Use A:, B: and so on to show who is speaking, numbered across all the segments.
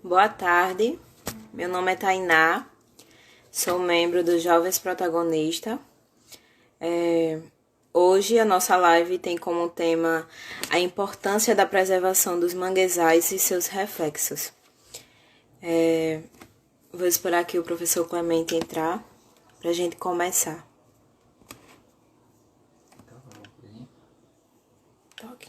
A: Boa tarde, meu nome é Tainá, sou membro dos Jovens Protagonistas. Hoje a nossa live tem como tema a importância da preservação dos manguezais e seus reflexos. Vou esperar aqui o professor Clemente entrar para a gente começar. Toque.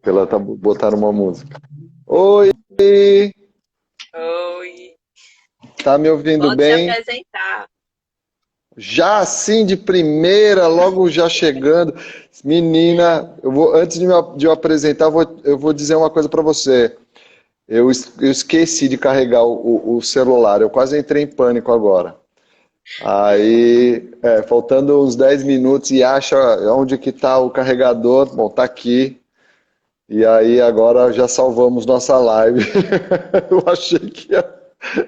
B: Ela tá botando uma música. Oi,
A: Oi,
B: tá me ouvindo
A: pode se
B: bem?
A: apresentar.
B: Já assim de primeira, logo já chegando. Menina, antes de eu apresentar, eu vou dizer uma coisa para você. Eu esqueci de carregar o celular, eu quase entrei em pânico agora. Aí, faltando uns 10 minutos e acha onde que tá o carregador. Bom, tá aqui. E aí agora já salvamos nossa live. Eu achei que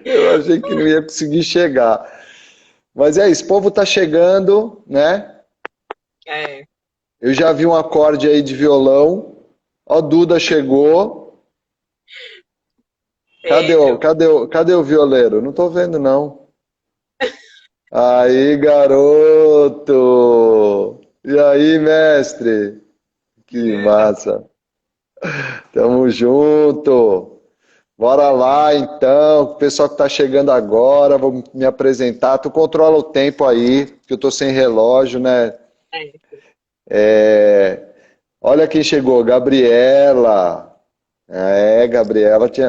B: eu achei que não ia conseguir chegar. Mas é isso, o povo tá chegando, né?
A: É,
B: Eu já vi um acorde aí de violão. Ó, Duda chegou.
A: Pedro.
B: Cadê o violeiro? Não tô vendo, não. Aí, garoto! E aí, mestre? Que massa! Tamo junto! Bora lá, então. O pessoal que tá chegando agora, vou me apresentar. Tu controla o tempo aí, que eu tô sem relógio, né?
A: É.
B: É, olha quem chegou, Gabriela.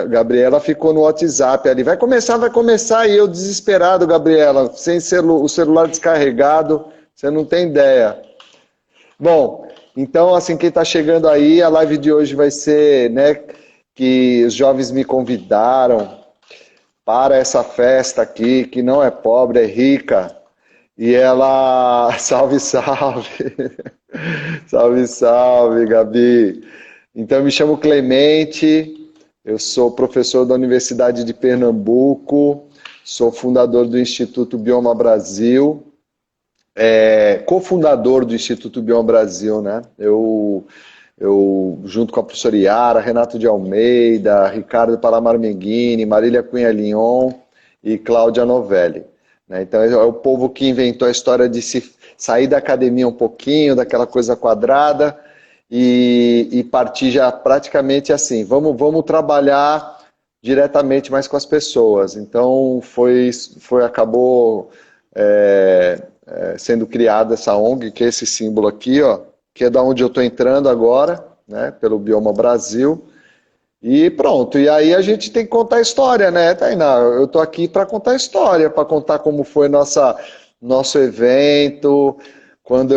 B: Gabriela ficou no WhatsApp ali. Vai começar e eu desesperado, Gabriela, sem o celular descarregado, você não tem ideia. Bom, então assim, quem está chegando aí, a live de hoje vai ser, né, que os jovens me convidaram para essa festa aqui, que não é pobre, é rica. E ela, salve, salve. Salve, salve, Gabi. Então, eu me chamo Clemente, eu sou professor da Universidade de Pernambuco, sou fundador do Instituto Bioma Brasil, cofundador do Instituto Bioma Brasil, né? Junto com a professora Yara, Renato de Almeida, Ricardo Palamar Menghini, Marília Cunha Lyon e Cláudia Novelli. Né? Então, é o povo que inventou a história de se sair da academia um pouquinho, daquela coisa quadrada, e partir já praticamente assim, vamos trabalhar diretamente mais com as pessoas. Então acabou sendo criada essa ONG, que é esse símbolo aqui, ó, que é da onde eu estou entrando agora, né, pelo Bioma Brasil. E pronto, e aí a gente tem que contar a história, né, Tainá? Eu estou aqui para contar a história, para contar como foi nosso evento, quando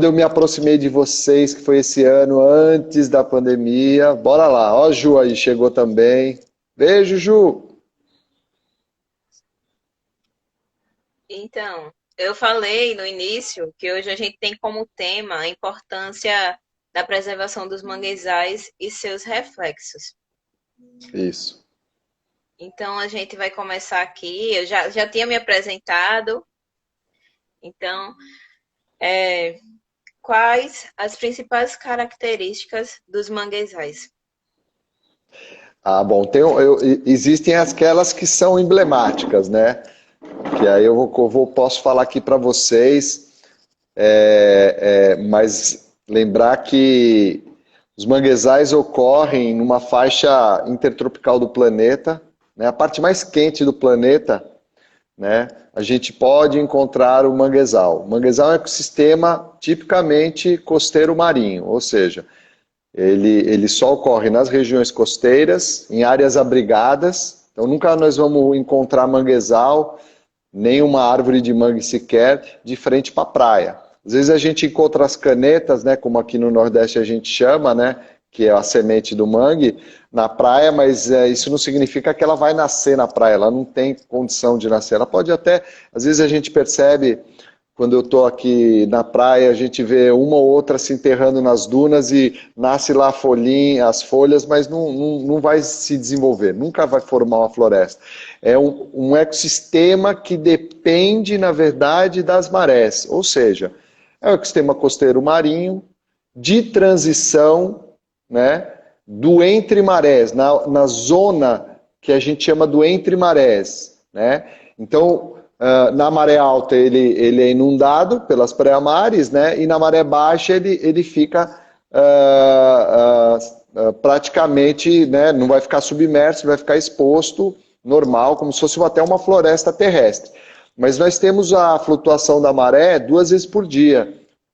B: eu me aproximei de vocês, que foi esse ano, antes da pandemia. Bora lá, ó, a Ju aí chegou também. Beijo, Ju!
A: Então, eu falei no início que hoje a gente tem como tema a importância da preservação dos manguezais e seus reflexos.
B: Isso.
A: Então, a gente vai começar aqui. Eu já tinha me apresentado. Então, quais as principais características dos manguezais?
B: Ah, bom, existem aquelas que são emblemáticas, né? Que aí posso falar aqui para vocês, mas lembrar que os manguezais ocorrem numa faixa intertropical do planeta, né? A parte mais quente do planeta, né? A gente pode encontrar o manguezal. O manguezal é um ecossistema tipicamente costeiro marinho, ou seja, ele só ocorre nas regiões costeiras, em áreas abrigadas. Então nunca nós vamos encontrar manguezal, nem uma árvore de mangue sequer, de frente para a praia. Às vezes a gente encontra as canetas, né, como aqui no Nordeste a gente chama, né, que é a semente do mangue, na praia, mas isso não significa que ela vai nascer na praia, ela não tem condição de nascer. Ela pode até, às vezes a gente percebe quando eu estou aqui na praia, a gente vê uma ou outra se enterrando nas dunas e nasce lá a folhinha, as folhas, mas não vai se desenvolver, nunca vai formar uma floresta. É um ecossistema que depende, na verdade, das marés, ou seja, é um ecossistema costeiro marinho, de transição, né, do entre marés, na zona que a gente chama do entre marés, né? Então, na maré alta ele é inundado pelas pré-mares, né? E na maré baixa ele fica praticamente, né? Não vai ficar submerso, vai ficar exposto, normal, como se fosse até uma floresta terrestre. Mas nós temos a flutuação da maré 2 vezes por dia.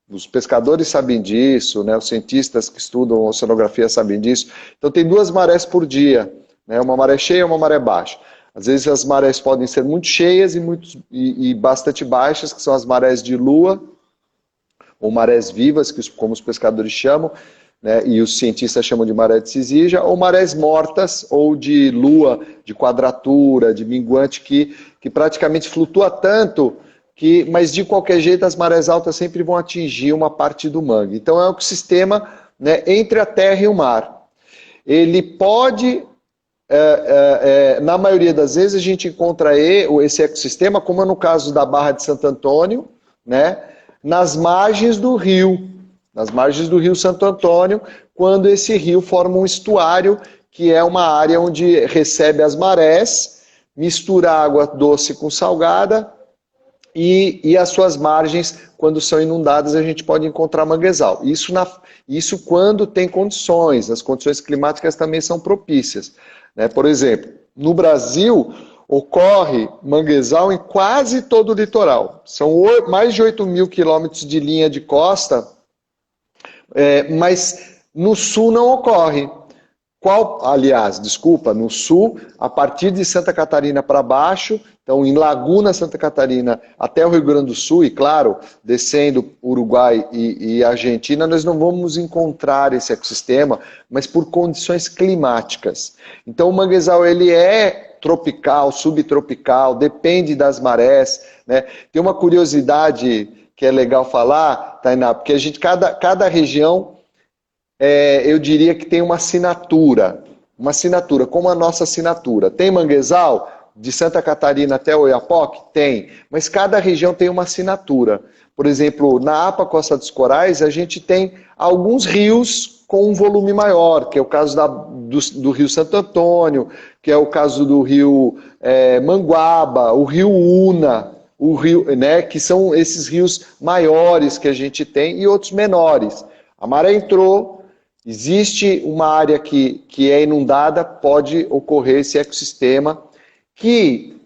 B: Os pescadores sabem disso, né? Os cientistas que estudam oceanografia sabem disso. Então tem 2 marés por dia, né? Uma maré cheia e uma maré baixa. Às vezes as marés podem ser muito cheias e bastante baixas, que são as marés de lua, ou marés vivas, como os pescadores chamam, né, e os cientistas chamam de maré de Cisija, ou marés mortas, ou de lua, de quadratura, de minguante, que praticamente flutua tanto, mas de qualquer jeito as marés altas sempre vão atingir uma parte do mangue. Então é um ecossistema, né, entre a terra e o mar. Ele pode... na maioria das vezes a gente encontra esse ecossistema, como é no caso da Barra de Santo Antônio, né, nas margens do rio Santo Antônio, quando esse rio forma um estuário, que é uma área onde recebe as marés, mistura água doce com salgada, e as suas margens, quando são inundadas, a gente pode encontrar manguezal. Isso quando tem condições, as condições climáticas também são propícias. Né? Por exemplo, no Brasil, ocorre manguezal em quase todo o litoral. São mais de 8 mil quilômetros de linha de costa, mas no sul não ocorre. No sul, a partir de Santa Catarina para baixo, então em Laguna, Santa Catarina, até o Rio Grande do Sul, e claro, descendo Uruguai e Argentina, nós não vamos encontrar esse ecossistema, mas por condições climáticas. Então o manguezal ele é tropical, subtropical, depende das marés, né? Tem uma curiosidade que é legal falar, Tainá, porque cada região... eu diria que tem uma assinatura, como a nossa assinatura. Tem manguezal? De Santa Catarina até Oiapoque? Tem, mas cada região tem uma assinatura. Por exemplo, na APA Costa dos Corais, a gente tem alguns rios com um volume maior, que é o caso do Rio Santo Antônio, que é o caso do Rio Manguaba, o Rio Una, né, que são esses rios maiores que a gente tem, e outros menores. A maré entrou, existe uma área que é inundada, pode ocorrer esse ecossistema que,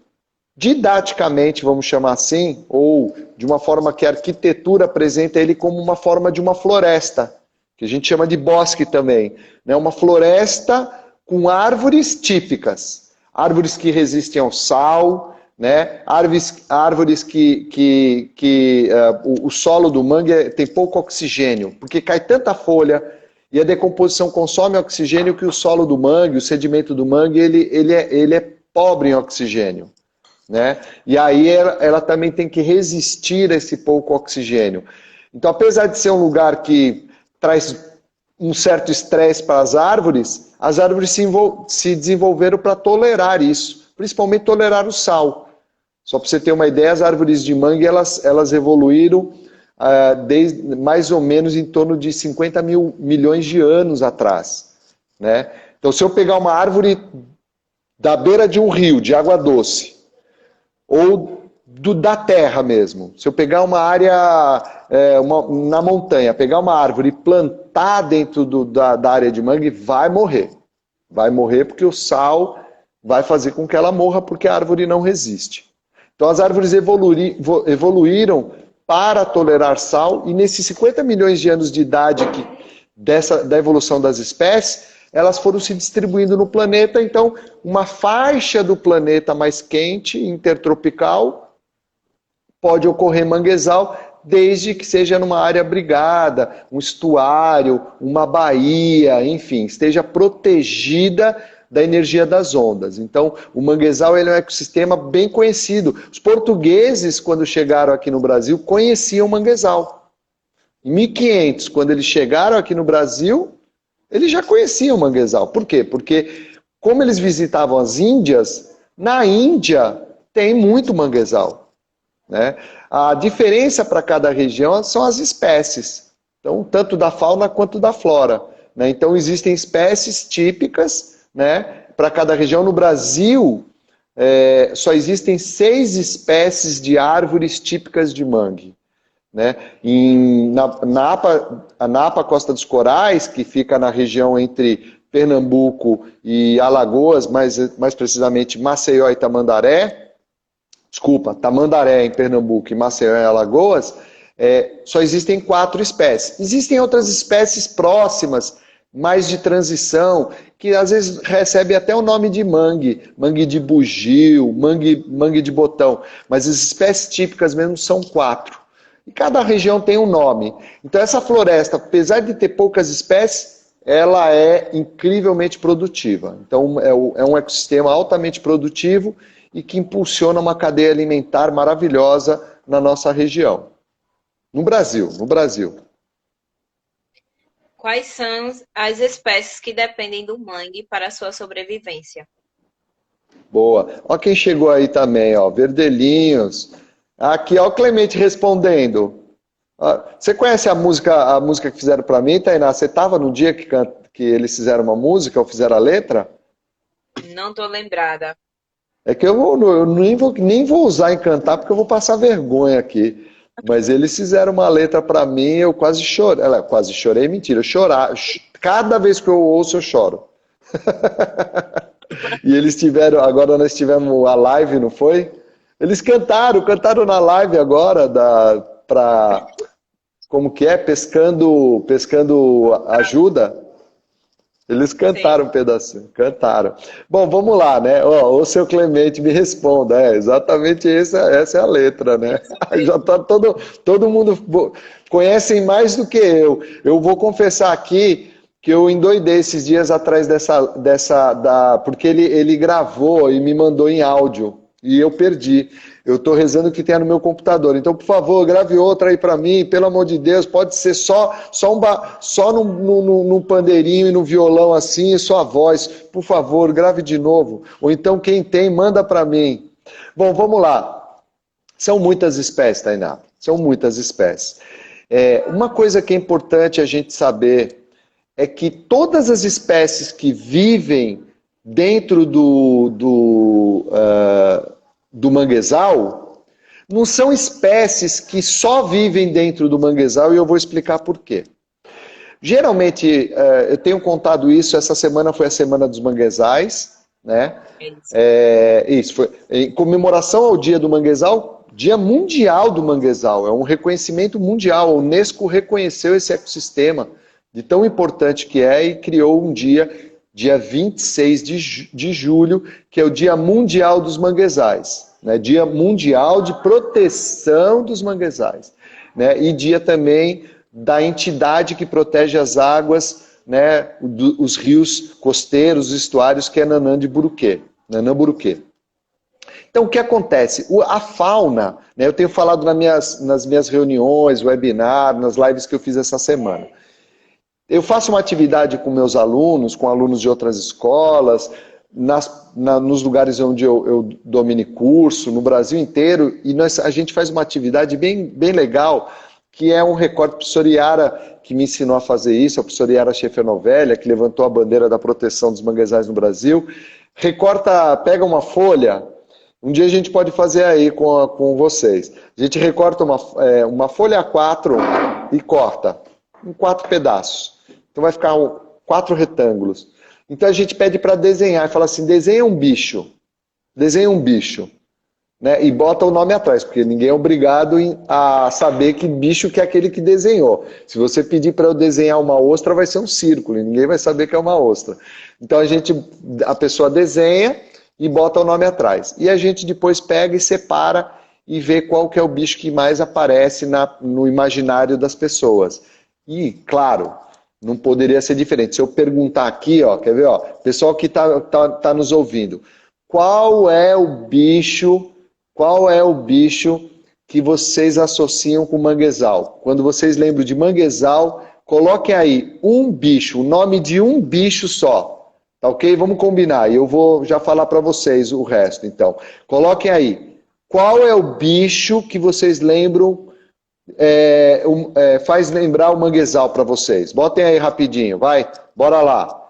B: didaticamente, vamos chamar assim, ou de uma forma que a arquitetura apresenta ele como uma forma de uma floresta, que a gente chama de bosque também, né? Uma floresta com árvores típicas, árvores que resistem ao sal, né? Árvores que o solo do mangue tem pouco oxigênio, porque cai tanta folha, e a decomposição consome oxigênio que o solo do mangue, o sedimento do mangue, ele é pobre em oxigênio. Né? E aí ela também tem que resistir a esse pouco oxigênio. Então, apesar de ser um lugar que traz um certo estresse para as árvores se desenvolveram para tolerar isso, principalmente tolerar o sal. Só para você ter uma ideia, as árvores de mangue elas evoluíram desde mais ou menos em torno de 50 mil milhões de anos atrás. Né? Então, se eu pegar uma árvore da beira de um rio, de água doce, ou da terra mesmo, se eu pegar uma área na montanha, pegar uma árvore e plantar dentro da área de mangue, vai morrer. Vai morrer porque o sal vai fazer com que ela morra, porque a árvore não resiste. Então as árvores evoluíram para tolerar sal, e nesses 50 milhões de anos de idade da evolução das espécies, elas foram se distribuindo no planeta. Então uma faixa do planeta mais quente, intertropical, pode ocorrer manguezal, desde que seja numa área abrigada, um estuário, uma baía, enfim, esteja protegida da energia das ondas. Então, o manguezal ele é um ecossistema bem conhecido. Os portugueses, quando chegaram aqui no Brasil, conheciam o manguezal. Em 1500, quando eles chegaram aqui no Brasil, eles já conheciam o manguezal. Por quê? Porque, como eles visitavam as Índias, na Índia tem muito manguezal, né? A diferença para cada região são as espécies, então, tanto da fauna quanto da flora, né? Então, existem espécies típicas, né, para cada região. No Brasil, só existem 6 espécies de árvores típicas de mangue, né? Na Napa Costa dos Corais, que fica na região entre Pernambuco e Alagoas, mais precisamente Maceió e Tamandaré, Tamandaré em Pernambuco e Maceió em Alagoas, só existem 4 espécies. Existem outras espécies próximas, mais de transição, que às vezes recebe até o nome de mangue, mangue de bugio, mangue de botão, mas as espécies típicas mesmo são 4. E cada região tem um nome. Então essa floresta, apesar de ter poucas espécies, ela é incrivelmente produtiva. Então é um ecossistema altamente produtivo e que impulsiona uma cadeia alimentar maravilhosa na nossa região. No Brasil.
A: Quais são as espécies que dependem do mangue para a sua sobrevivência?
B: Boa. Ó quem chegou aí também, ó, Verdelinhos. Aqui, ó, o Clemente respondendo. Você conhece a música que fizeram para mim, Tainá? Você estava no dia que eles fizeram uma música ou fizeram a letra?
A: Não estou lembrada.
B: É que eu nem vou usar em cantar porque eu vou passar vergonha aqui. Mas eles fizeram uma letra para mim, eu quase chorei. Quase chorei, mentira. Cada vez que eu ouço, eu choro. E eles tiveram, agora nós tivemos a live, não foi? Eles cantaram na live agora, como que é? Pescando ajuda. Eles cantaram um pedacinho, cantaram. Bom, vamos lá, né? O seu Clemente me responda, exatamente essa é a letra, né? Já tá todo mundo conhecem mais do que eu. Eu vou confessar aqui que eu endoidei esses dias atrás porque ele gravou e me mandou em áudio e eu perdi. Eu estou rezando que tenha no meu computador. Então, por favor, grave outra aí para mim, pelo amor de Deus. Pode ser só num pandeirinho e no violão assim, só a voz. Por favor, grave de novo. Ou então, quem tem, manda para mim. Bom, vamos lá. São muitas espécies, Tainá. São muitas espécies. Uma coisa que é importante a gente saber é que todas as espécies que vivem dentro do manguezal não são espécies que só vivem dentro do manguezal e eu vou explicar por quê. Geralmente, eu tenho contado isso, essa semana foi a Semana dos Manguezais, né? Isso foi em comemoração ao Dia do Manguezal, Dia Mundial do Manguezal, é um reconhecimento mundial, a Unesco reconheceu esse ecossistema de tão importante que é e criou um dia 26 de julho, que é o Dia Mundial dos Manguezais, né? Dia Mundial de Proteção dos Manguezais, né? E dia também da entidade que protege as águas, né? Os rios costeiros, os estuários, que é Nanã Buruquê. Então, o que acontece? A fauna, né? Eu tenho falado nas minhas reuniões, webinar, nas lives que eu fiz essa semana. Eu faço uma atividade com meus alunos, com alunos de outras escolas, nos lugares onde eu dou mini curso, no Brasil inteiro, e a gente faz uma atividade bem legal, que é um recorte. A professora Yara, que me ensinou a fazer isso, a professora Yara Scheffer-Novelli, que levantou a bandeira da proteção dos manguezais no Brasil, pega uma folha, um dia a gente pode fazer aí com vocês. A gente recorta uma folha A4 e corta em 4 pedaços. Então vai ficar 4 retângulos. Então a gente pede para desenhar, fala assim, desenha um bicho, né? E bota o nome atrás, porque ninguém é obrigado a saber que bicho que é aquele que desenhou. Se você pedir para eu desenhar uma ostra, vai ser um círculo, e ninguém vai saber que é uma ostra. Então a pessoa desenha e bota o nome atrás. E a gente depois pega e separa e vê qual que é o bicho que mais aparece no imaginário das pessoas. E, claro, Não poderia ser diferente. Se eu perguntar aqui, ó, quer ver, ó, pessoal que tá nos ouvindo, qual é o bicho que vocês associam com manguezal? Quando vocês lembram de manguezal, coloquem aí um bicho, o nome de um bicho só. Tá ok? Vamos combinar. E eu vou já falar para vocês o resto, então. Coloquem aí. Qual é o bicho que vocês lembram, faz lembrar o manguezal para vocês? Botem aí rapidinho, vai. Bora lá.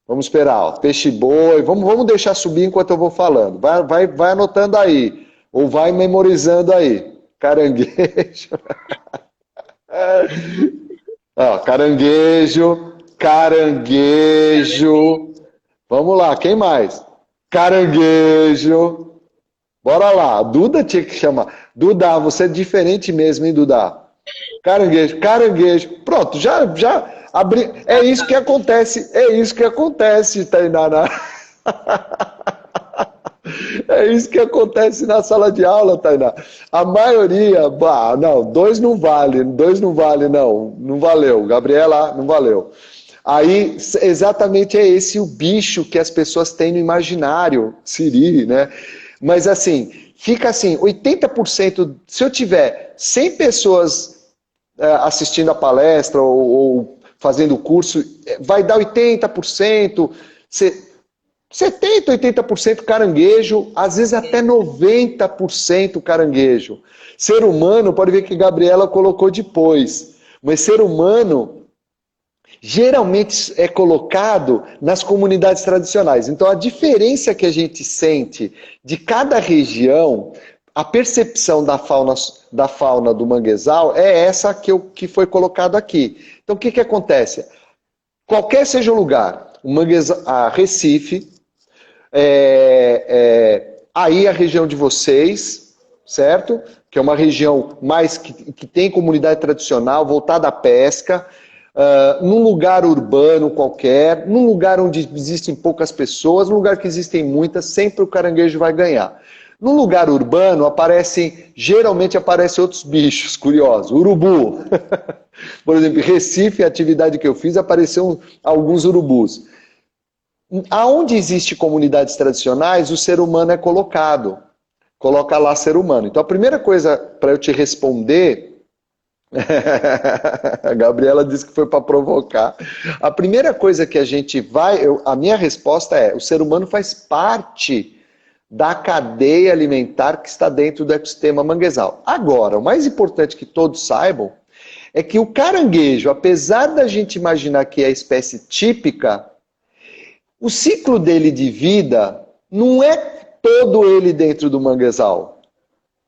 B: Vamos esperar, ó. Peixe-boi. Vamos deixar subir enquanto eu vou falando. Vai anotando aí. Ou vai memorizando aí. Caranguejo. Ó, caranguejo. Vamos lá, quem mais? Caranguejo. Bora lá. Duda tinha que chamar. Duda, você é diferente mesmo, hein, Duda? Caranguejo. Pronto, já abri. É isso que acontece, Tainá. É isso que acontece na sala de aula, Tainá. A maioria, não, dois não vale, não valeu. Gabriela, não valeu. Aí, exatamente é esse o bicho que as pessoas têm no imaginário, Siri, né? Mas assim, fica assim, 80%, se eu tiver 100 pessoas assistindo a palestra ou fazendo o curso, vai dar 80%, 70%, 80% caranguejo, às vezes até 90% caranguejo. Ser humano, pode ver que a Gabriela colocou depois, mas ser humano geralmente é colocado nas comunidades tradicionais. Então a diferença que a gente sente de cada região, a percepção da fauna do manguezal é essa que foi colocado aqui. Então o que acontece? Qualquer seja o lugar, a Recife, aí a região de vocês, certo? Que é uma região mais que tem comunidade tradicional, voltada à pesca, num lugar urbano qualquer, num lugar onde existem poucas pessoas, num lugar que existem muitas, sempre o caranguejo vai ganhar. No lugar urbano, geralmente aparecem outros bichos curiosos. Urubu. Por exemplo, em Recife, a atividade que eu fiz, apareceram alguns urubus. Aonde existe comunidades tradicionais, o ser humano é colocado. Coloca lá ser humano. Então a primeira coisa para eu te responder... A Gabriela disse que foi para provocar. A primeira coisa que a gente a minha resposta é: o ser humano faz parte da cadeia alimentar que está dentro do ecossistema manguezal. Agora, o mais importante que todos saibam é que o caranguejo, apesar da gente imaginar que é a espécie típica, o ciclo dele de vida não é todo ele dentro do manguezal.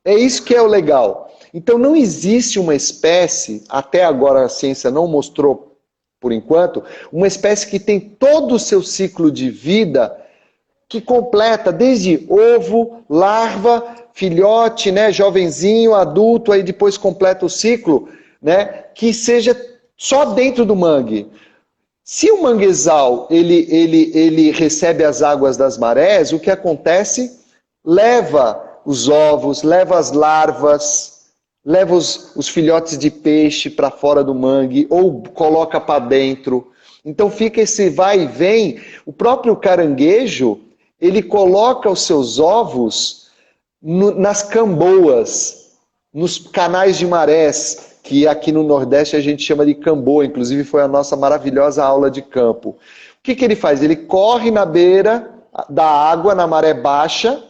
B: É isso que é o legal. Então não existe uma espécie, até agora a ciência não mostrou por enquanto, uma espécie que tem todo o seu ciclo de vida que completa desde ovo, larva, filhote, né, jovenzinho, adulto, aí depois completa o ciclo, né, que seja só dentro do mangue. Se o manguezal ele recebe as águas das marés, o que acontece? Leva os ovos, leva as larvas, leva os filhotes de peixe para fora do mangue ou coloca para dentro. Então fica esse vai e vem. O próprio caranguejo, ele coloca os seus ovos nas camboas, nos canais de marés, que aqui no Nordeste a gente chama de camboa, inclusive foi a nossa maravilhosa aula de campo. O que ele faz? Ele corre na beira da água, na maré baixa,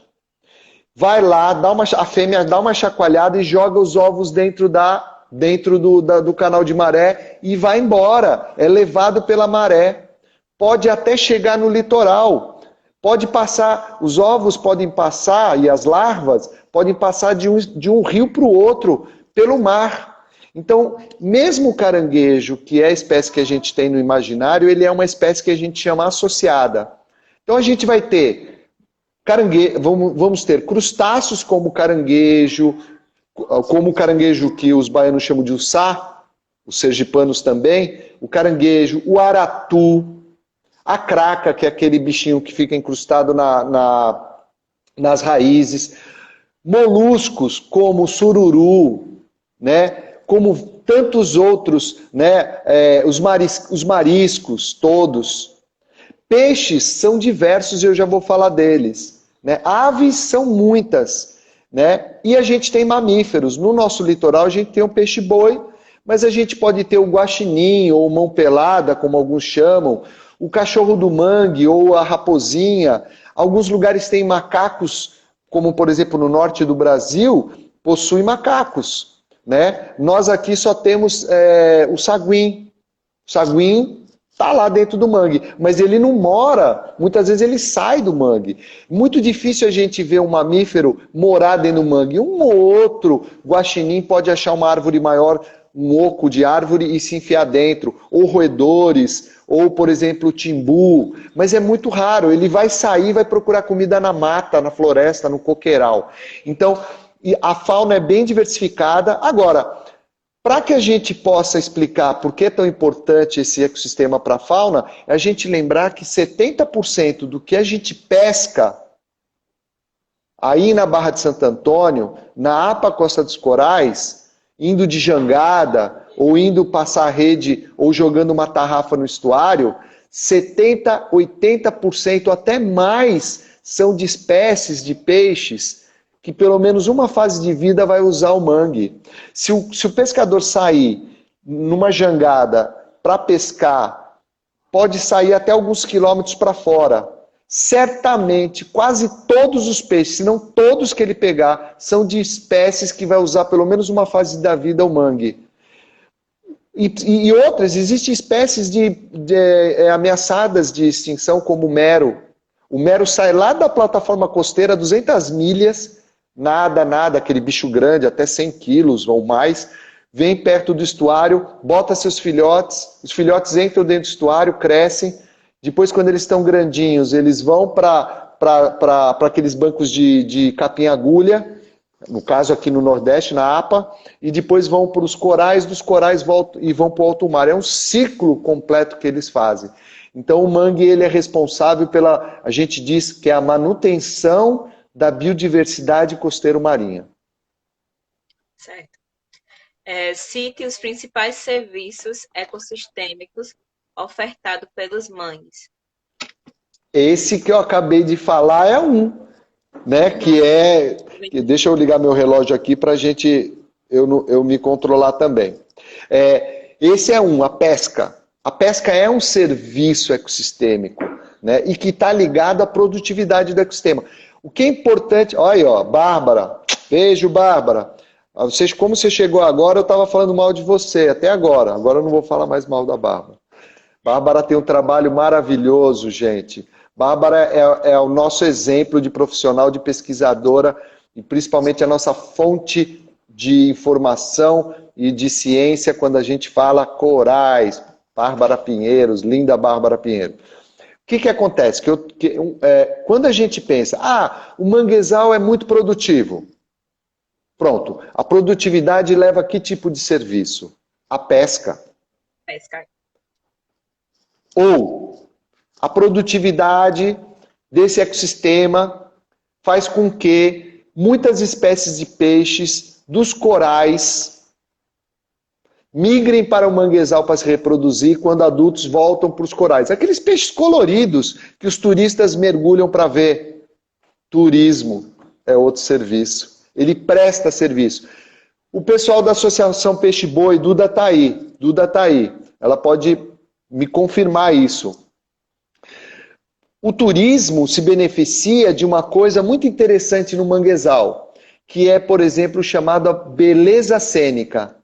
B: vai lá, a fêmea dá uma chacoalhada e joga os ovos dentro do canal de maré e vai embora. É levado pela maré. Pode até chegar no litoral. Pode passar, os ovos podem passar, e as larvas podem passar de um rio para o outro, pelo mar. Então, mesmo o caranguejo, que é a espécie que a gente tem no imaginário, ele é uma espécie que a gente chama associada. Então a gente vai ter vamos ter crustáceos como o caranguejo que os baianos chamam de uçá, os sergipanos também, o caranguejo, o aratu, a craca, que é aquele bichinho que fica incrustado nas raízes, moluscos como o sururu, né? Como tantos outros, né? Os mariscos, todos. Peixes são diversos e eu já vou falar deles. Né? Aves são muitas. Né? E a gente tem mamíferos. No nosso litoral a gente tem o peixe-boi, mas a gente pode ter o guaxinim ou mão pelada, como alguns chamam, o cachorro do mangue ou a raposinha. Alguns lugares têm macacos, como por exemplo no norte do Brasil, possui macacos. Né? Nós aqui só temos o saguim. O saguim está lá dentro do mangue, mas ele não mora, muitas vezes ele sai do mangue. Muito difícil a gente ver um mamífero morar dentro do mangue. Um ou outro guaxinim pode achar uma árvore maior, um oco de árvore e se enfiar dentro, ou roedores, ou por exemplo o timbu, mas é muito raro, ele vai sair, vai procurar comida na mata, na floresta, no coqueiral. Então, a fauna é bem diversificada. Agora, para que a gente possa explicar por que é tão importante esse ecossistema para a fauna, é a gente lembrar que 70% do que a gente pesca aí na Barra de Santo Antônio, na APA Costa dos Corais, indo de jangada, ou indo passar a rede, ou jogando uma tarrafa no estuário, 70%, 80%, até mais, são de espécies de peixes que pelo menos uma fase de vida vai usar o mangue. Se o pescador sair numa jangada para pescar, pode sair até alguns quilômetros para fora. Certamente, quase todos os peixes, se não todos que ele pegar, são de espécies que vai usar pelo menos uma fase da vida o mangue. E outras, existem espécies ameaçadas de extinção, como o mero. O mero sai lá da plataforma costeira, 200 milhas, nada, aquele bicho grande, até 100 quilos ou mais, vem perto do estuário, bota seus filhotes, os filhotes entram dentro do estuário, crescem, depois quando eles estão grandinhos, eles vão para aqueles bancos de capim-agulha, no caso aqui no Nordeste, na APA, e depois vão para os corais, dos corais voltam e vão para o alto mar. É um ciclo completo que eles fazem. Então o mangue ele é responsável pela, a gente diz que é a manutenção da biodiversidade costeiro-marinha.
A: Certo. Cite os principais serviços ecossistêmicos ofertados pelos mangues.
B: Esse que eu acabei de falar é um, né? Deixa eu ligar meu relógio aqui para eu me controlar também. Esse é um, a pesca. A pesca é um serviço ecossistêmico, né? E que está ligado à produtividade do ecossistema. O que é importante... Olha, ó, Bárbara. Beijo, Bárbara. Como você chegou agora, eu estava falando mal de você, até agora. Agora eu não vou falar mais mal da Bárbara. Bárbara tem um trabalho maravilhoso, gente. Bárbara é o nosso exemplo de profissional, de pesquisadora, e principalmente a nossa fonte de informação e de ciência quando a gente fala corais. Bárbara Pinheiros, linda Bárbara Pinheiro. O que acontece? Quando a gente pensa, o manguezal é muito produtivo. Pronto, a produtividade leva a que tipo de serviço? A pesca.
A: Pesca.
B: Ou a produtividade desse ecossistema faz com que muitas espécies de peixes dos corais migrem para o manguezal para se reproduzir quando adultos voltam para os corais. Aqueles peixes coloridos que os turistas mergulham para ver. Turismo é outro serviço. Ele presta serviço. O pessoal da Associação Peixe-Boi, Duda está aí. Ela pode me confirmar isso. O turismo se beneficia de uma coisa muito interessante no manguezal, que é, por exemplo, chamada beleza cênica.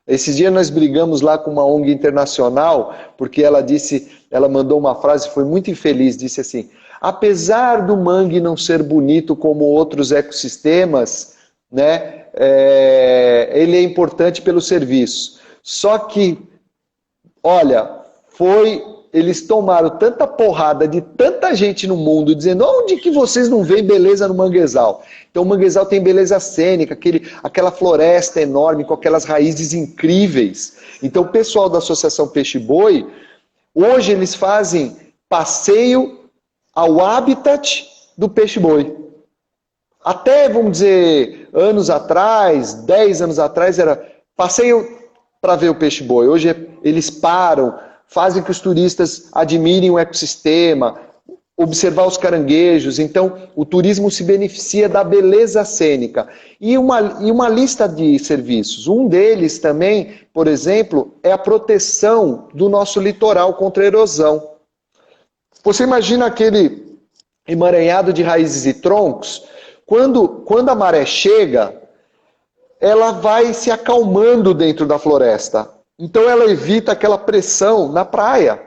B: Esses dias nós brigamos lá com uma ONG internacional, porque ela mandou uma frase, foi muito infeliz, disse assim, apesar do mangue não ser bonito como outros ecossistemas, né, ele é importante pelo serviço. Só que, olha, eles tomaram tanta porrada de tanta gente no mundo, dizendo, onde que vocês não veem beleza no manguezal? Então o manguezal tem beleza cênica, aquela floresta enorme, com aquelas raízes incríveis. Então o pessoal da Associação Peixe-Boi, hoje eles fazem passeio ao habitat do peixe-boi. Até, vamos dizer, anos atrás, 10 anos atrás, era passeio para ver o peixe-boi. Hoje eles param, fazem que os turistas admirem o ecossistema, observar os caranguejos. Então, o turismo se beneficia da beleza cênica. E uma lista de serviços. Um deles também, por exemplo, é a proteção do nosso litoral contra a erosão. Você imagina aquele emaranhado de raízes e troncos? Quando a maré chega, ela vai se acalmando dentro da floresta. Então ela evita aquela pressão na praia.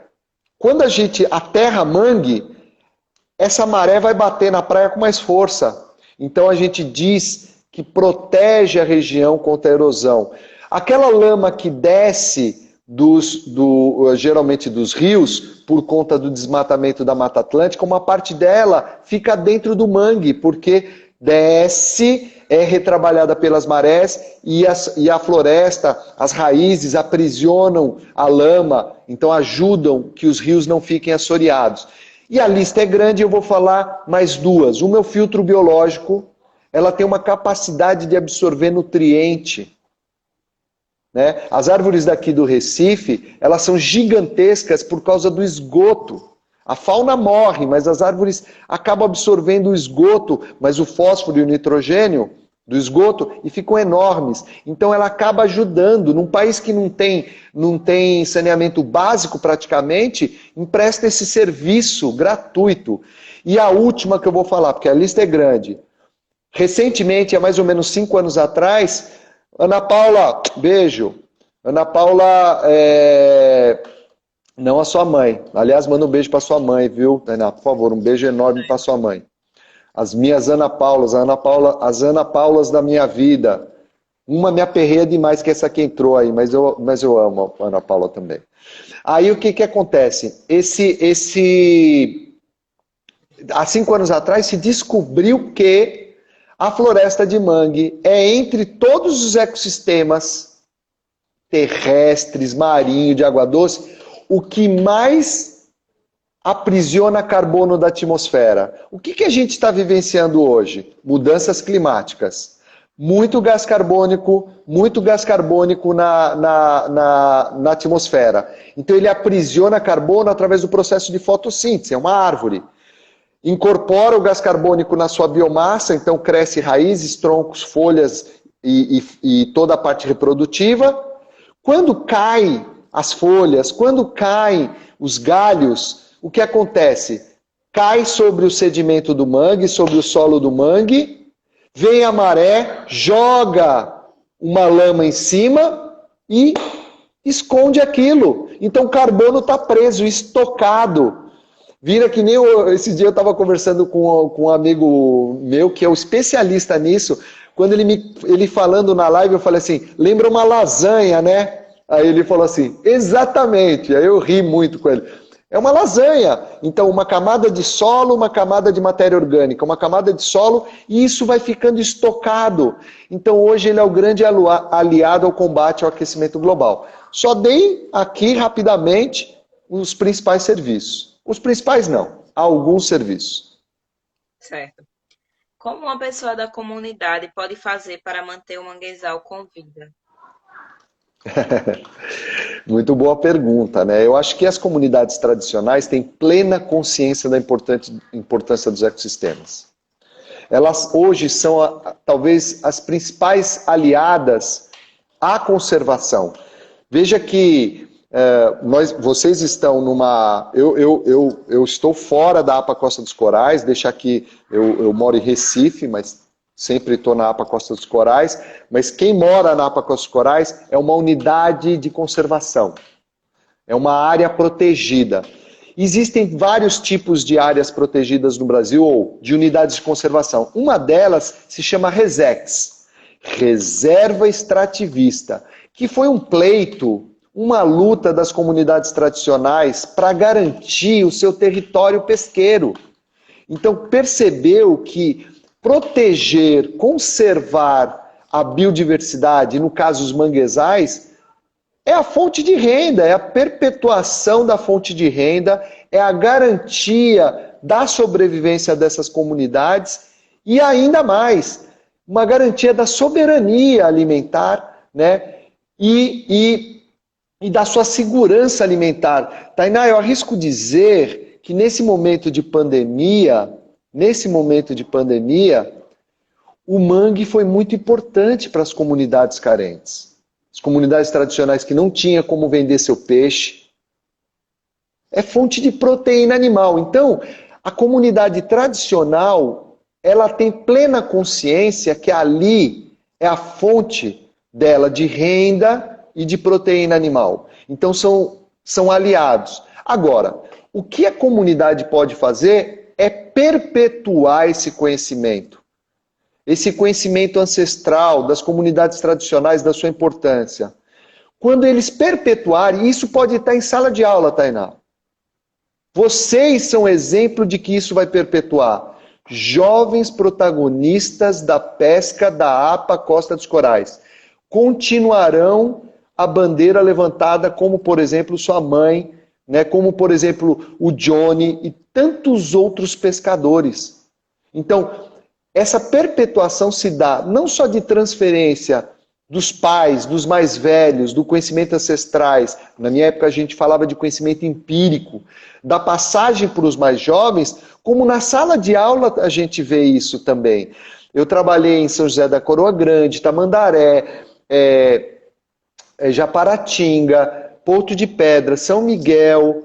B: Quando a gente aterra mangue, essa maré vai bater na praia com mais força. Então a gente diz que protege a região contra a erosão. Aquela lama que desce geralmente dos rios, por conta do desmatamento da Mata Atlântica, uma parte dela fica dentro do mangue, porque desce, é retrabalhada pelas marés e a floresta, as raízes aprisionam a lama, então ajudam que os rios não fiquem assoreados. E a lista é grande, eu vou falar mais duas. Uma é o filtro biológico, ela tem uma capacidade de absorver nutriente. Né? As árvores daqui do Recife, elas são gigantescas por causa do esgoto. A fauna morre, mas as árvores acabam absorvendo o esgoto, mas o fósforo e o nitrogênio do esgoto, e ficam enormes. Então ela acaba ajudando. Num país que não tem saneamento básico praticamente, empresta esse serviço gratuito. E a última que eu vou falar, porque a lista é grande. Recentemente, há mais ou menos 5 anos atrás, Ana Paula, beijo. Ana Paula, não a sua mãe. Aliás, manda um beijo para sua mãe, viu, Ana? Por favor, um beijo enorme para sua mãe. As minhas Ana Paulas, as Ana Paulas da minha vida. Uma me aperreia demais que essa que entrou aí, mas eu amo a Ana Paula também. Aí o que acontece? Há 5 anos atrás se descobriu que a floresta de mangue é, entre todos os ecossistemas terrestres, marinho, de água doce, o que mais aprisiona carbono da atmosfera. O que a gente está vivenciando hoje? Mudanças climáticas. Muito gás carbônico na atmosfera. Então ele aprisiona carbono através do processo de fotossíntese, é uma árvore. Incorpora o gás carbônico na sua biomassa, então cresce raízes, troncos, folhas e toda a parte reprodutiva. Quando caem as folhas, quando caem os galhos, o que acontece? Cai sobre o sedimento do mangue, sobre o solo do mangue, vem a maré, joga uma lama em cima e esconde aquilo. Então o carbono está preso, estocado. Vira que nem esse dia eu estava conversando com um amigo meu que é um especialista nisso. Quando ele falando na live, eu falei assim, lembra uma lasanha, né? Aí ele falou assim, exatamente. Aí eu ri muito com ele. É uma lasanha. Então, uma camada de solo, uma camada de matéria orgânica, uma camada de solo, e isso vai ficando estocado. Então, hoje ele é o grande aliado ao combate ao aquecimento global. Só dei aqui, rapidamente, os principais serviços. Os principais não, alguns serviços.
A: Certo. Como uma pessoa da comunidade pode fazer para manter o manguezal com vida?
B: Muito boa pergunta, né? Eu acho que as comunidades tradicionais têm plena consciência da importância dos ecossistemas. Elas hoje são talvez as principais aliadas à conservação. Veja que vocês estão numa... Eu estou fora da APA Costa dos Corais, deixar que eu moro em Recife, mas sempre estou na APA Costa dos Corais, mas quem mora na APA Costa dos Corais é uma unidade de conservação, é uma área protegida. Existem vários tipos de áreas protegidas no Brasil, ou de unidades de conservação. Uma delas se chama RESEX, Reserva Extrativista, que foi um pleito, uma luta das comunidades tradicionais para garantir o seu território pesqueiro. Então percebeu que proteger, conservar a biodiversidade, no caso os manguezais, é a fonte de renda, é a perpetuação da fonte de renda, é a garantia da sobrevivência dessas comunidades e ainda mais, uma garantia da soberania alimentar, né? e da sua segurança alimentar. Tainá, eu arrisco dizer que nesse momento de pandemia, o mangue foi muito importante para as comunidades carentes. As comunidades tradicionais que não tinham como vender seu peixe. É fonte de proteína animal. Então, a comunidade tradicional, ela tem plena consciência que ali é a fonte dela de renda e de proteína animal. Então, são aliados. Agora, o que a comunidade pode fazer é perpetuar esse conhecimento ancestral das comunidades tradicionais, da sua importância. Quando eles perpetuarem, isso pode estar em sala de aula, Tainá. Vocês são exemplo de que isso vai perpetuar. Jovens protagonistas da pesca da APA Costa dos Corais continuarão a bandeira levantada, como, por exemplo, sua mãe, né, como, por exemplo, o Johnny e tantos outros pescadores. Então, essa perpetuação se dá não só de transferência dos pais, dos mais velhos, do conhecimento ancestrais. Na minha época a gente falava de conhecimento empírico, da passagem para os mais jovens, como na sala de aula a gente vê isso também. Eu trabalhei em São José da Coroa Grande, Tamandaré, Japaratinga, Porto de Pedra, São Miguel,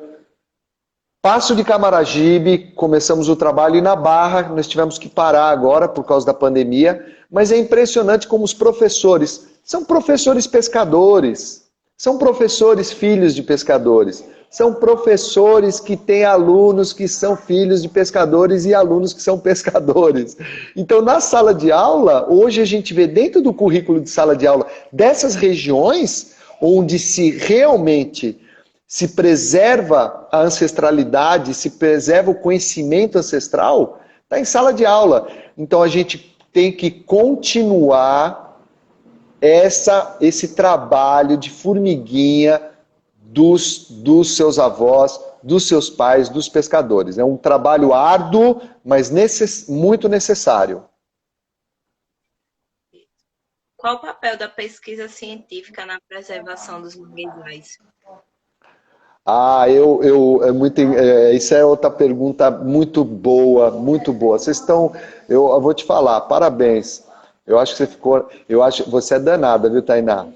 B: Passo de Camaragibe, começamos o trabalho, e na Barra nós tivemos que parar agora por causa da pandemia, mas é impressionante como os professores são professores pescadores, são professores filhos de pescadores, são professores que têm alunos que são filhos de pescadores e alunos que são pescadores. Então, na sala de aula, hoje a gente vê dentro do currículo de sala de aula dessas regiões onde se preserva a ancestralidade, se preserva o conhecimento ancestral, está em sala de aula. Então a gente tem que continuar esse trabalho de formiguinha dos seus avós, dos seus pais, dos pescadores. É um trabalho árduo, mas muito necessário.
A: Qual o papel da pesquisa científica na preservação dos manguezais?
B: Isso é outra pergunta muito boa, muito boa. Eu vou te falar, parabéns. Eu acho que você é danada, viu, Tainá?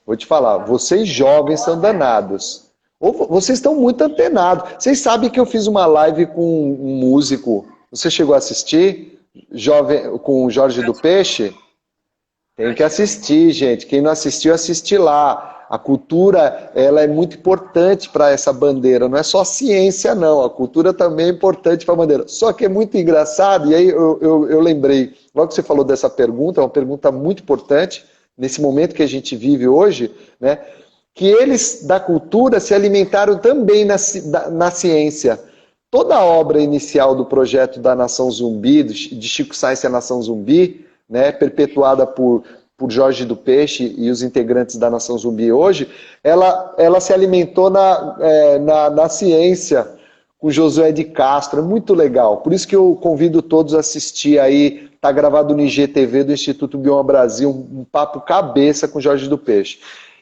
B: Vou te falar, vocês jovens são danados. Ou vocês estão muito antenados. Vocês sabem que eu fiz uma live com um músico. Você chegou a assistir? Com o Jorge do Peixe? Tem que assistir, gente. Quem não assistiu, assiste lá. A cultura, ela é muito importante para essa bandeira. Não é só ciência, não. A cultura também é importante para a bandeira. Só que é muito engraçado, e aí eu lembrei, logo que você falou dessa pergunta, é uma pergunta muito importante, nesse momento que a gente vive hoje, né? Que eles, da cultura, se alimentaram também na ciência. Toda a obra inicial do projeto da Nação Zumbi, de Chico Science e a Nação Zumbi, né, perpetuada por Jorge do Peixe e os integrantes da Nação Zumbi hoje, ela se alimentou na ciência, com Josué de Castro. É muito legal. Por isso que eu convido todos a assistir aí, está gravado no IGTV do Instituto Bioma Brasil, um papo cabeça com Jorge do Peixe.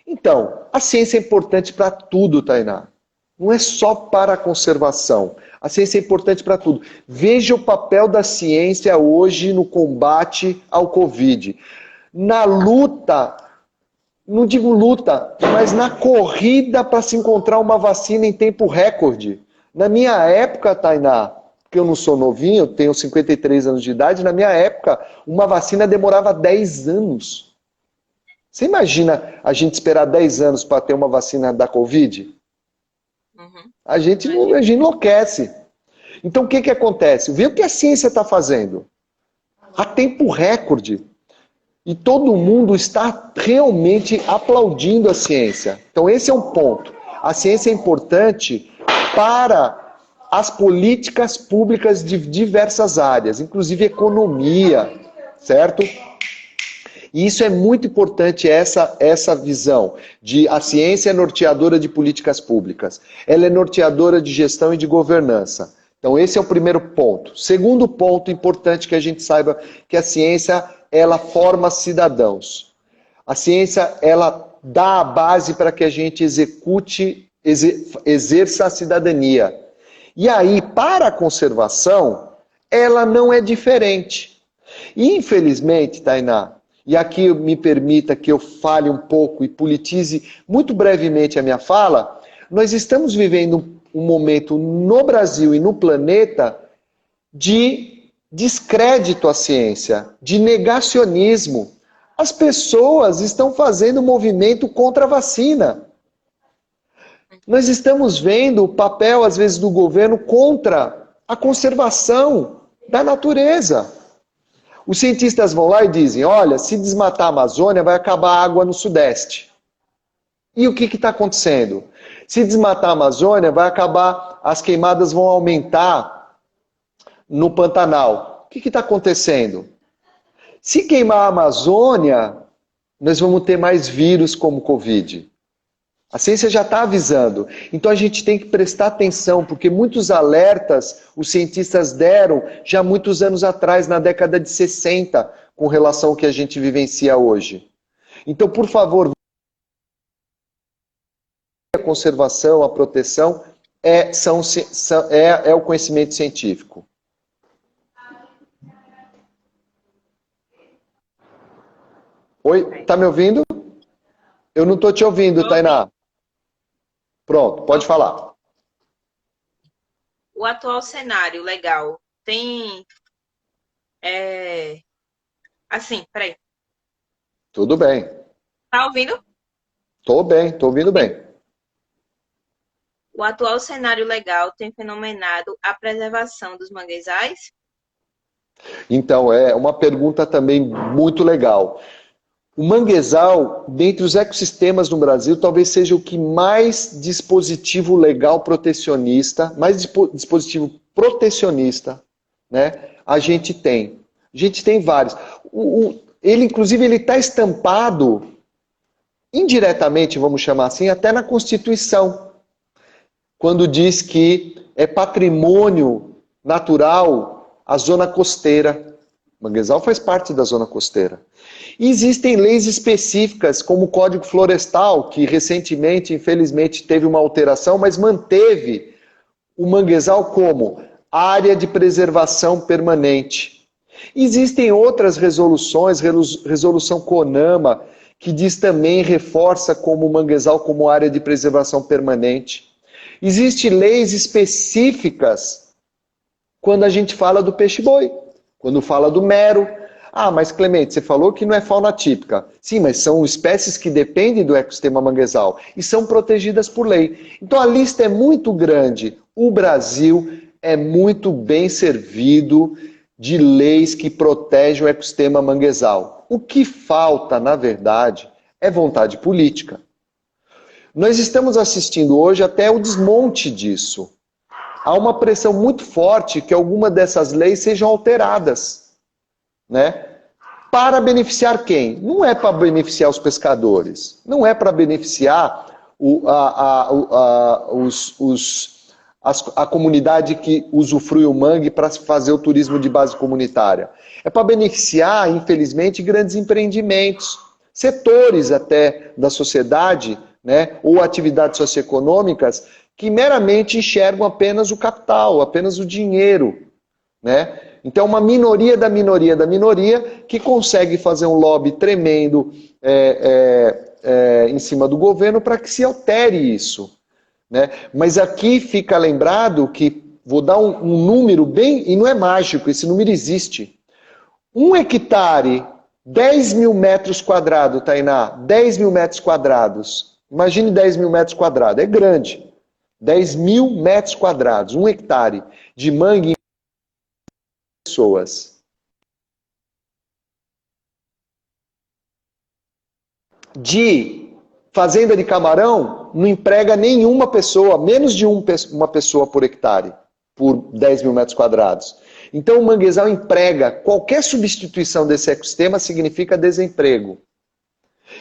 B: Então, a ciência é importante para tudo, Tainá. Não é só para a conservação. A ciência é importante para tudo. Veja o papel da ciência hoje no combate ao Covid. Na luta, não digo luta, mas na corrida para se encontrar uma vacina em tempo recorde. Na minha época, Tainá, porque eu não sou novinho, eu tenho 53 anos de idade, na minha época, uma vacina demorava 10 anos. Você imagina a gente esperar 10 anos para ter uma vacina da Covid?
A: Uhum.
B: A gente enlouquece. Então o que acontece? Vê o que a ciência está fazendo. A tempo recorde. E todo mundo está realmente aplaudindo a ciência. Então esse é um ponto. A ciência é importante para as políticas públicas de diversas áreas, inclusive economia, certo? E isso é muito importante, essa visão de a ciência é norteadora de políticas públicas. Ela é norteadora de gestão e de governança. Então esse é o primeiro ponto. Segundo ponto importante que a gente saiba que a ciência, ela forma cidadãos. A ciência, ela dá a base para que a gente exerça a cidadania. E aí, para a conservação, ela não é diferente. E, infelizmente, Tainá, e aqui me permita que eu fale um pouco e politize muito brevemente a minha fala, nós estamos vivendo um momento no Brasil e no planeta de descrédito à ciência, de negacionismo. As pessoas estão fazendo um movimento contra a vacina. Nós estamos vendo o papel, às vezes, do governo contra a conservação da natureza. Os cientistas vão lá e dizem, olha, se desmatar a Amazônia, vai acabar a água no Sudeste. E o que está acontecendo? Se desmatar a Amazônia, vai acabar, as queimadas vão aumentar no Pantanal. O que está acontecendo? Se queimar a Amazônia, nós vamos ter mais vírus como Covid. A ciência já está avisando. Então a gente tem que prestar atenção, porque muitos alertas os cientistas deram já muitos anos atrás, na década de 60, com relação ao que a gente vivencia hoje. Então, por favor, a conservação, a proteção é o conhecimento científico. Oi, tá me ouvindo? Eu não estou te ouvindo, Tainá. Pronto, pode falar.
A: O atual cenário legal tem... Assim, peraí.
B: Tudo bem.
A: Tá ouvindo?
B: Tô bem, tô ouvindo bem.
A: O atual cenário legal tem fenomenado a preservação dos manguezais?
B: Então, é uma pergunta também muito legal. O manguezal, dentre os ecossistemas no Brasil, talvez seja o que mais dispositivo legal protecionista, dispositivo protecionista, né, a gente tem. A gente tem vários. Ele, inclusive, ele está estampado, indiretamente, vamos chamar assim, até na Constituição, quando diz que é patrimônio natural a zona costeira. O manguezal faz parte da zona costeira. E existem leis específicas, como o Código Florestal, que recentemente, infelizmente, teve uma alteração, mas manteve o manguezal como área de preservação permanente. Existem outras resoluções, resolução CONAMA, que diz também, reforça como o manguezal como área de preservação permanente. Existem leis específicas quando a gente fala do peixe-boi, quando fala do mero. Ah, mas Clemente, você falou que não é fauna típica. Sim, mas são espécies que dependem do ecossistema manguezal e são protegidas por lei. Então a lista é muito grande. O Brasil é muito bem servido de leis que protegem o ecossistema manguezal. O que falta, na verdade, é vontade política. Nós estamos assistindo hoje até o desmonte disso. Há uma pressão muito forte que alguma dessas leis sejam alteradas, né? Para beneficiar quem? Não é para beneficiar os pescadores, não é para beneficiar a comunidade que usufrui o mangue para fazer o turismo de base comunitária. É para beneficiar, infelizmente, grandes empreendimentos, setores até da sociedade, né, ou atividades socioeconômicas que meramente enxergam apenas o capital, apenas o dinheiro, né? Então, uma minoria da minoria da minoria que consegue fazer um lobby tremendo em cima do governo para que se altere isso, né? Mas aqui fica lembrado que, vou dar um número bem, e não é mágico, esse número existe. 1 hectare, 10 mil metros quadrados, Tainá, 10 mil metros quadrados. Imagine 10 mil metros quadrados, é grande. 10 mil metros quadrados, 1 hectare de mangue em pessoas. De fazenda de camarão, não emprega nenhuma pessoa, menos de uma pessoa por hectare, por 10 mil metros quadrados. Então o manguezal emprega, qualquer substituição desse ecossistema significa desemprego.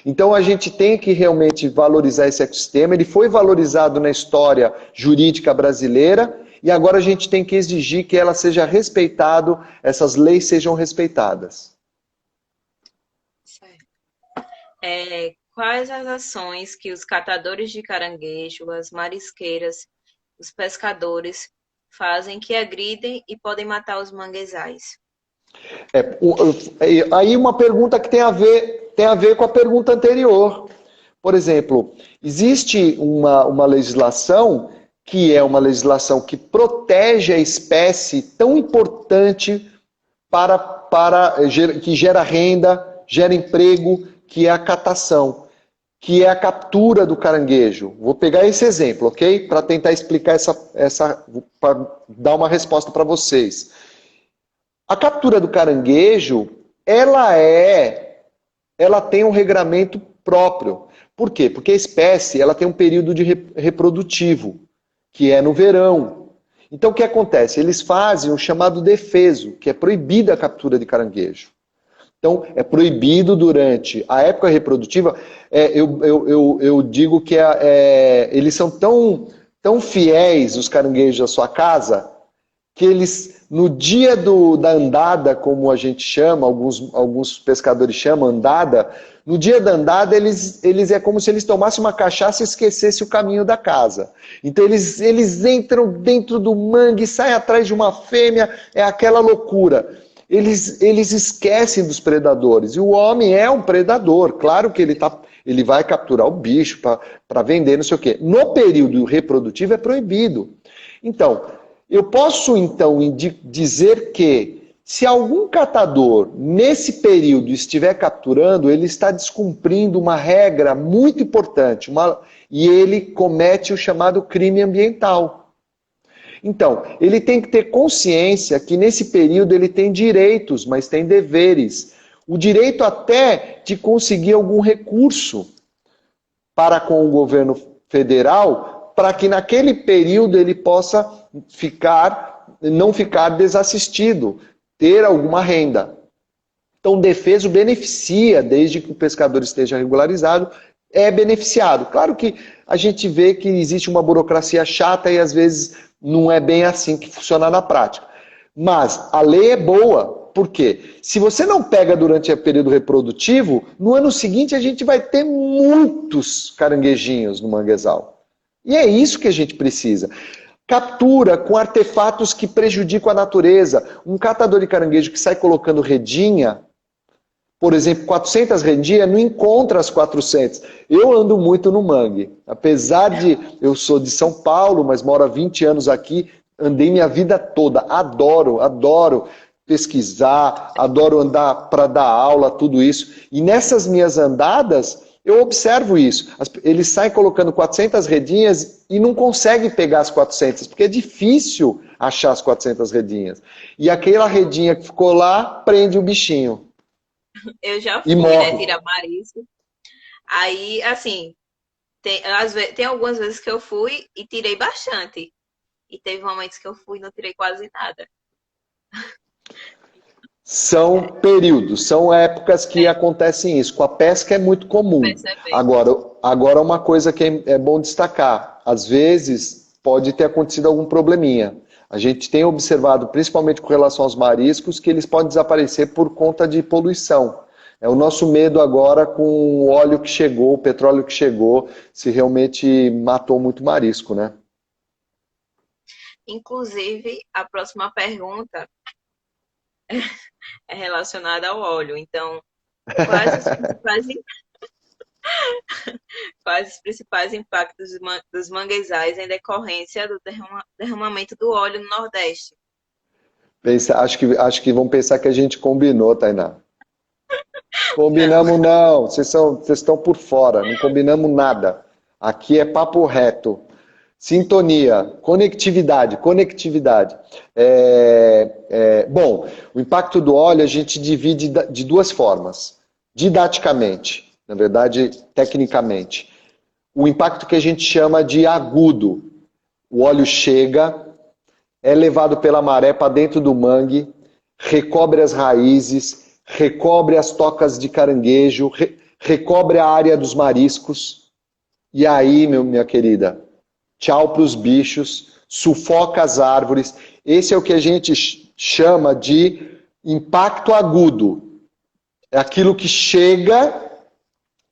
B: Então a gente tem que realmente valorizar esse ecossistema, ele foi valorizado na história jurídica brasileira, e agora a gente tem que exigir que ela seja respeitado, essas leis sejam respeitadas.
A: Certo. Quais as ações que os catadores de caranguejo, as marisqueiras, os pescadores fazem que agridem e podem matar os manguezais?
B: É, aí uma pergunta que tem a ver com a pergunta anterior. Por exemplo, existe uma legislação que é uma legislação que protege a espécie tão importante que gera renda, gera emprego, que é a catação, que é a captura do caranguejo. Vou pegar esse exemplo, ok? Para tentar explicar para dar uma resposta para vocês. A captura do caranguejo, ela tem um regramento próprio. Por quê? Porque a espécie ela tem um período de reprodutivo, que é no verão. Então o que acontece? Eles fazem o chamado defeso, que é proibida a captura de caranguejo. Então é proibido durante a época reprodutiva. Eu digo que eles são tão fiéis, os caranguejos, à sua casa, que eles, no dia da andada, como a gente chama, alguns pescadores chamam andada, no dia da andada eles é como se eles tomassem uma cachaça e esquecessem o caminho da casa. Então eles entram dentro do mangue, saem atrás de uma fêmea, é aquela loucura. Eles esquecem dos predadores. E o homem é um predador. Claro que ele vai capturar o bicho para vender, não sei o quê. No período reprodutivo é proibido. Então, eu posso, então, dizer que se algum catador, nesse período, estiver capturando, ele está descumprindo uma regra muito importante, e ele comete o chamado crime ambiental. Então, ele tem que ter consciência que nesse período ele tem direitos, mas tem deveres. O direito até de conseguir algum recurso para com o governo federal, para que naquele período ele possa não ficar desassistido, ter alguma renda. Então, o defeso beneficia, desde que o pescador esteja regularizado, é beneficiado. Claro que a gente vê que existe uma burocracia chata e às vezes não é bem assim que funciona na prática. Mas a lei é boa, por quê? Se você não pega durante o período reprodutivo, no ano seguinte a gente vai ter muitos caranguejinhos no manguezal. E é isso que a gente precisa. Captura com artefatos que prejudicam a natureza. Um catador de caranguejo que sai colocando redinha, por exemplo, 400 redinhas, não encontra as 400. Eu ando muito no mangue. Apesar de eu sou de São Paulo, mas moro há 20 anos aqui, andei minha vida toda. Adoro pesquisar, adoro andar para dar aula, tudo isso. E nessas minhas andadas, eu observo isso. Eles saem colocando 400 redinhas e não conseguem pegar as 400, porque é difícil achar as 400 redinhas. E aquela redinha que ficou lá, prende o bichinho.
A: Eu já
B: E
A: fui, né,
B: morre.
A: tirar marisco. Aí, assim, tem algumas vezes que eu fui e tirei bastante. E teve momentos que eu fui e não tirei quase nada.
B: São períodos, são épocas que acontecem isso. Com a pesca é muito comum.
A: Percebendo.
B: Agora uma coisa que é bom destacar. Às vezes pode ter acontecido algum probleminha. A gente tem observado, principalmente com relação aos mariscos, que eles podem desaparecer por conta de poluição. É o nosso medo agora com o óleo que chegou, o petróleo que chegou, se realmente matou muito marisco, né?
A: Inclusive, a próxima pergunta é relacionada ao óleo. Então, quais os principais, quais os principais impactos dos manguezais em decorrência do derramamento do óleo no Nordeste?
B: Acho que vão pensar que a gente combinou, Tainá. Combinamos não, vocês estão por fora, não combinamos nada. Aqui é papo reto. Sintonia, conectividade. Bom, o impacto do óleo a gente divide de duas formas. Didaticamente, na verdade, tecnicamente. O impacto que a gente chama de agudo. O óleo chega, é levado pela maré para dentro do mangue, recobre as raízes, recobre as tocas de caranguejo, recobre a área dos mariscos. E aí, minha querida, tchau para os bichos, sufoca as árvores. Esse é o que a gente chama de impacto agudo. É aquilo que chega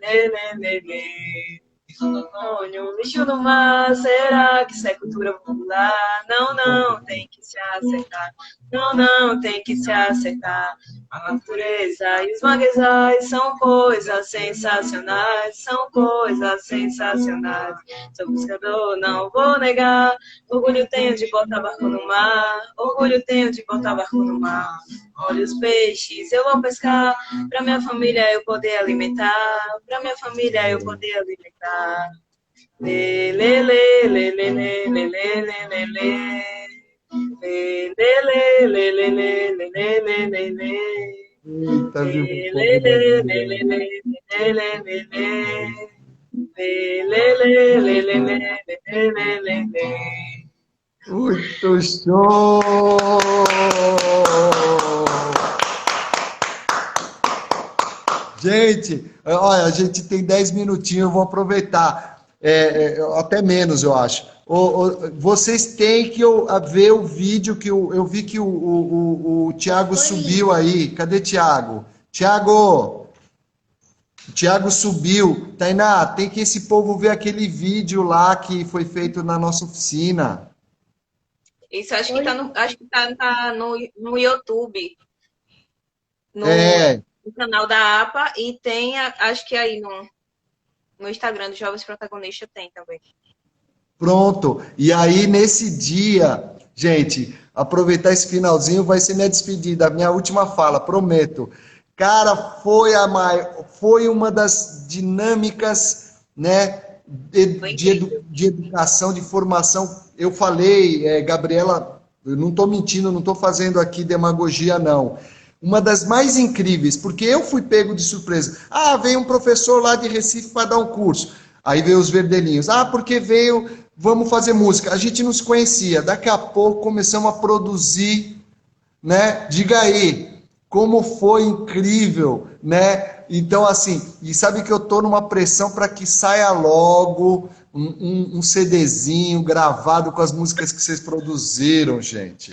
A: lê, lê, lê, lê. Um lixo no mar, será que isso é cultura popular? Não, não, tem que se acertar. Não, não, tem que se acertar. A natureza e os manguezais são coisas sensacionais, são coisas sensacionais. Sou buscador, não vou negar. Orgulho tenho de botar barco no mar, orgulho tenho de botar barco no mar. Olha os peixes, eu vou pescar, pra minha família eu poder alimentar, pra minha família eu poder alimentar. Lê, lê, lê, lê, lê, lê, lê, lê, lê, lê, lê. Lê, lê, lê, lê, lê, lê, lê, lê, lê, lê.
C: Eita, viu?
A: Lê, lê, lê, lê, lê, lê, lê, lê, lê, lê. Lê, lê, lê, lê, lê, lê, lê, lê, lê.
C: Muito show! Gente, olha, a gente tem 10 minutinhos, eu vou aproveitar. até menos, eu acho. Vocês têm que ver o vídeo que eu vi que o Thiago subiu aí. Cadê Thiago? Thiago subiu. Tainá, tem que esse povo ver aquele vídeo lá que foi feito na nossa oficina.
A: Isso, acho que tá no YouTube, no,
C: É,
A: no canal da APA, e tem, acho que aí no Instagram dos Jovens Protagonistas tem também.
C: pronto. E aí, nesse dia, gente, aproveitar esse finalzinho, vai ser minha despedida, a minha última fala, prometo. Cara, foi uma das dinâmicas, né, de educação, de formação. Eu falei, Gabriela, eu não estou mentindo, não estou fazendo aqui demagogia, não. Uma das mais incríveis, porque eu fui pego de surpresa. Ah, veio um professor lá de Recife para dar um curso. Aí veio os verdelhinhos. Ah, porque veio, vamos fazer música. A gente não se conhecia. Daqui a pouco começamos a produzir, né? Diga aí, como foi incrível, né? Então, assim, e sabe que eu tô numa pressão para que saia logo um CDzinho gravado com as músicas que vocês produziram, gente.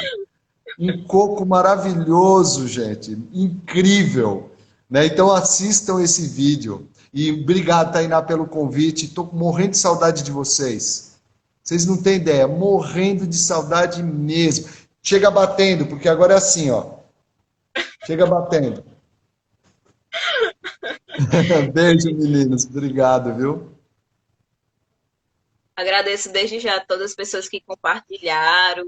C: Um coco maravilhoso, gente. Incrível. Né? Então assistam esse vídeo. E obrigado, Tainá, pelo convite. Estou morrendo de saudade de vocês. Vocês não têm ideia, morrendo de saudade mesmo. Chega batendo, porque agora é assim, ó. Chega batendo. Beijo, meninos. Obrigado, viu?
A: Agradeço desde já a todas as pessoas que compartilharam,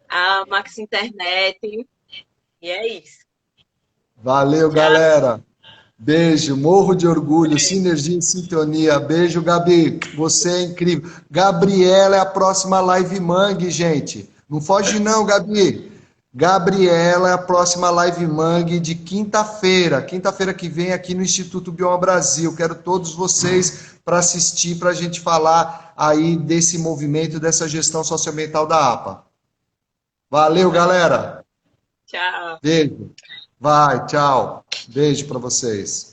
A: a Max Internet, e é isso.
C: Valeu,
A: Tchau.
C: galera. Beijo, morro de orgulho, sinergia e sintonia. Beijo, Gabi. Você é incrível. Gabriela é a próxima Live Mangue, gente. Não foge não, Gabi. Gabriela é a próxima Live Mangue de quinta-feira. Quinta-feira que vem aqui no Instituto Bioma Brasil. Quero todos vocês para assistir, para a gente falar aí desse movimento, dessa gestão socioambiental da APA. Valeu, galera.
A: Tchau.
C: Beijo. Vai, tchau. Beijo para vocês.